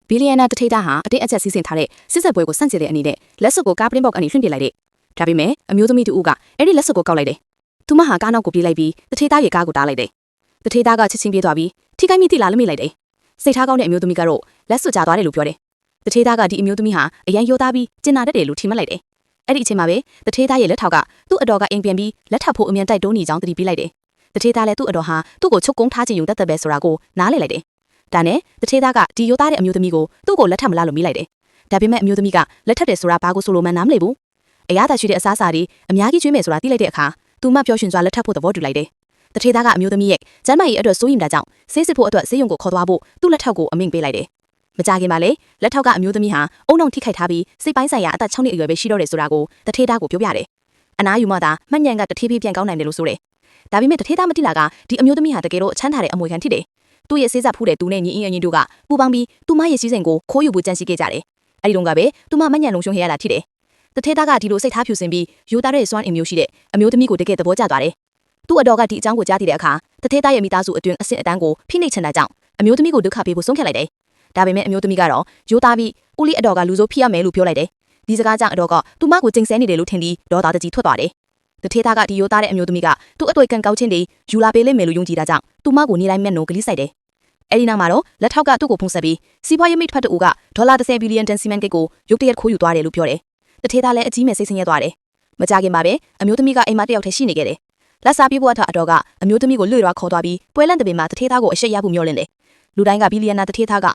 ဘီလီယံနာတထိတာဟာအတင်းအကျပ်စီးဆင်းထားတဲ့စစ်ဆက်ပွဲကိုစန့်ကျင်တဲ့အနေနဲ့လက်စွပ်ကိုကားပလင်းဘောက်ကနေလွှင့်ပစ်လိုက်တဲ့ဒါပေမဲ့အမျိုးသမီးတူကအဲ့ဒီလက်စွပ်ကိုကောက်လိုက်တယ်သူမဟာကားနောက်ကိုပြေးလိုက်ပြီးတထိတာရဲ့ကားကိုတားလိုက်တယ်တထိတာကချက်ချင်းပြေးသွားပြီးထိခိုက်မိတိလားလမိလိုက်တယ်စိတ်ထားကောင်းတဲ့အမျိုးသမီးကတော့လက်စွပ်ကျသွားတယ်လို့ပြောတယ်တထိတာကဒီအမျိုးသမီးဟာအရန်ရိုးသားပြီးကျင်နာတတ်တယ်လို့ထင်မှတ်လိုက်တယ်အဲ့ဒီအချိန်မှာပဲတထိတာရဲ့လက်ထောက်ကသူ့အတော်ကအိမ်ပြန်ပြီးလက်ထပ်ဖို့အမြန်တိုက်တိုးနေကြောင်းသတိပေးလိုက်တယ်တထိတာလည်းသူ့အတော်ဟာသူ့ကိုချုပ်ကုန်းထားခြင်းယူတတ်ပဲဆိုတာကိုနားလည်လိုက်တယ်ဒါနဲ့တထေးသားကဒီရိုးသားတဲ့အမျိုးသမီးကိုသူ့ကိုလက်ထပ်မလားလို့မိလိုက်တယ်။ဒါပေမဲ့အမျိုးသမီးကလက်ထပ်တယ်ဆိုတာဘာကိုဆိုလိုမှန်းနားမလည်ဘူး။အရာသာရှိတဲ့အစားအစာတွေအများကြီးကျွေးမယ်ဆိုတာသိလိုက်တဲ့အခါသူမပျော်ရွှင်စွာလက်ထပ်ဖို့သဘောတူလိုက်တယ်။တထေးသားကအမျိုးသမီးရဲ့ကျမ်းမာရေးအတွက်စိုးရိမ်တာကြောင့်ဆေးစစ်ဖို့အတွက်ဆေးရုံကိုခေါ်သွားဖို့သူ့လက်ထောက်ကိုအမိန့်ပေးလိုက်တယ်။မကြခင်မှာလေလက်ထောက်ကအမျိုးသမီးဟာအုံနှောင်ထိခိုက်ထားပြီးစိတ်ပိုင်းဆိုင်ရာအသက်6နှစ်အရွယ်ပဲရှိတော့တယ်ဆိုတာကိုတထေးသားကိုပြောပြတယ်။အနားယူမှသာမှတ်ဉဏ်ကတထေးပြေးပြန်ကောင်းနိုင်တယ်လို့ဆိုတယ်။ဒါပေမဲ့တထေးသားမသိလာကဒီအမျိုးသမီးဟာတကယ်တော့အချမ်းသာတဲ့အမွေခံဖြစ်တယ်။သူ့ရဲ့ဆေးစားဖူးတဲ့သူနဲ့ညီအင်းအရင်တို့ကပူပေါင်းပြီးသူမရဲ့စီးစိမ်ကိုခိုးယူဖို့ကြံစည်ခဲ့ကြတယ်။အဲဒီတုန်းကပဲသူမမညံလုံးရှုံးခဲ့ရတာဖြစ်တယ်။တထဲသားကဒီလိုစိတ်ထားဖြူစင်ပြီးယူသားတဲ့စွမ်းအင်မျိုးရှိတဲ့အမျိုးသမီးကိုတကယ်သဘောကျသွားတယ်။သူ့အတော်ကဒီအကြောင်းကိုကြားသိတဲ့အခါတထဲသားရဲ့မိသားစုအတွင်းအဆင့်အတန်းကိုဖိနှိပ်ချင်တာကြောင့်အမျိုးသမီးကိုဒုက္ခပေးဖို့ဆုံးဖြတ်လိုက်တယ်။ဒါပေမဲ့အမျိုးသမီးကတော့ယူသားပြီးဦးလေးအတော်ကလူဆိုးဖိရမယ်လို့ပြောလိုက်တယ်။ဒီစကားကြောင့်အတော်ကသူမကိုကျိန်ဆဲနေတယ်လို့ထင်ပြီးဒေါသတကြီးထွက်သွားတယ်။တထဲသားကဒီယူသားတဲ့အမျိုးသမီးကသူ့အတွေ့ကန်ကောက်ချင်းတွေယူလာပေးလိမ့်မယ်လို့ယုံကြည်တာကြောင့်သူမကိုနေတိုင်းမျက်နှာကလေးဆိုင်တယ်။အဲဒီနောက်မှာတော့လက်ထောက်ကသူ့ကိုဖုံးဆက်ပြီးစီးပွားရေးမိတ်ဖက်တူကဒေါ်လာ10ဘီလီယံတန်စီမံကိန်းကိုရုတ်တရက်ခိုးယူသွားတယ်လို့ပြောတယ်။တထေးသားလည်းအကြီးမဲ့စိတ်ဆင်းရဲသွားတယ်။မကြခင်မှာပဲအမျိုးသမီးကအိမ်မတယောက်တည်းရှိနေခဲ့တယ်။လက်စားပြေးဖို့အတော်ကအမျိုးသမီးကိုလွှဲရွာခေါ်သွားပြီးပွဲလန့်တဲ့ပင်မှာတထေးသားကိုအရှိတ်ရဖို့မျှော်လင့်တယ်။လူတိုင်းကဘီလီယံနာတထေးသားက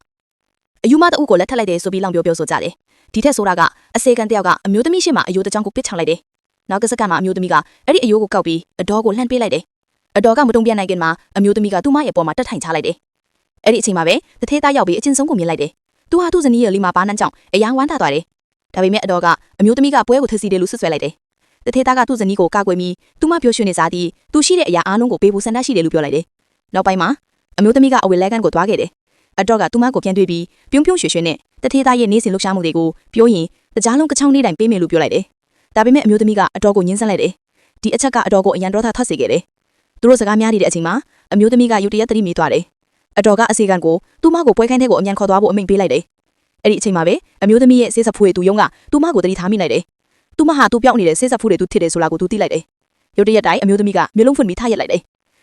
အယူမတအုပ်ကိုလက်ထပ်လိုက်တယ်ဆိုပြီးလောင်ပြောဆိုကြတယ်။ဒီထက်ဆိုတာကအစေကန်တယောက်ကအမျိုးသမီးရှိမှအယိုးတကြောင်ကိုပစ်ချလိုက်တယ်။နောက်ကစက္ကန့်မှာအမျိုးသမီးကအဲ့ဒီအယိုးကိုကောက်ပြီးအတော်ကိုလှမ်းပေးလိုက်တယ်။အတော်ကမတုံ့ပြန်နိုင်ခင်မှာအမျိုးသမီးကသူ့မရဲ့ပေါ်မှာတက်ထိုင်ချလိုက်တယ်။အဲ့ဒီအချိန်မှာပဲတထေးသားရောက်ပြီးအချင်းဆုံးကိုမြင်လိုက်တယ်။သူဟာသူ့ဇနီးရဲ့လီမှာပါနှမ်းကြောင့်အယံဝမ်းသာသွားတယ်။ဒါပေမဲ့အတော်ကအမျိုးသမီးကပွဲကိုထစီတယ်လို့ဆွဆွဲလိုက်တယ်။တထေးသားကသူ့ဇနီးကိုကာကွယ်ပြီးသူမပြောရွှင်နေစားသည်သူရှိတဲ့အရာအားလုံးကိုပေးဖို့ဆန္ဒရှိတယ်လို့ပြောလိုက်တယ်။နောက်ပိုင်းမှာအမျိုးသမီးကအဝေလဲကန်ကိုသွားခဲ့တယ်။အတော်ကသူမကိုပြန်တွေ့ပြီးပြုံးပြုံးရွှေရွှေနဲ့တထေးသားရဲ့နေစဉ်လှုပ်ရှားမှုတွေကိုပြောရင်တကြားလုံးကချောင်းလေးတိုင်းပေးမယ်လို့ပြောလိုက်တယ်။ဒါပေမဲ့အမျိုးသမီးကအတော်ကိုညှင်းဆန်လိုက်တယ်။ဒီအချက်ကအတော်ကိုအရန်ဒေါသထွက်စေခဲ့တယ်။သူတို့စကားများနေတဲ့အချိန်မှာအမျိုးသမီးကယူတရက်တတိမိသွားတယ်။အတော်ကအစီကန်ကိုသူမကိုပွဲခိုင်းတဲ့ကိုအမြန်ခေါ်သွားဖို့အမိန့်ပေးလိုက်တယ်။အဲ့ဒီအချိန်မှာပဲအမျိုးသမီးရဲ့ဆေးဆက်ဖူးတွေသူယုံကသူမကိုတတိထားမိလိုက်တယ်။သူမဟာသူပြောင်းနေတဲ့ဆေးဆက်ဖူးတွေသူထစ်တယ်ဆိုတာကိုသူသိလိုက်တယ်။ရုတ်တရက်တိုင်းအမျိုးသမီးကမျိုးလုံးဖွင့်ပြီးထားရက်လိုက်တယ်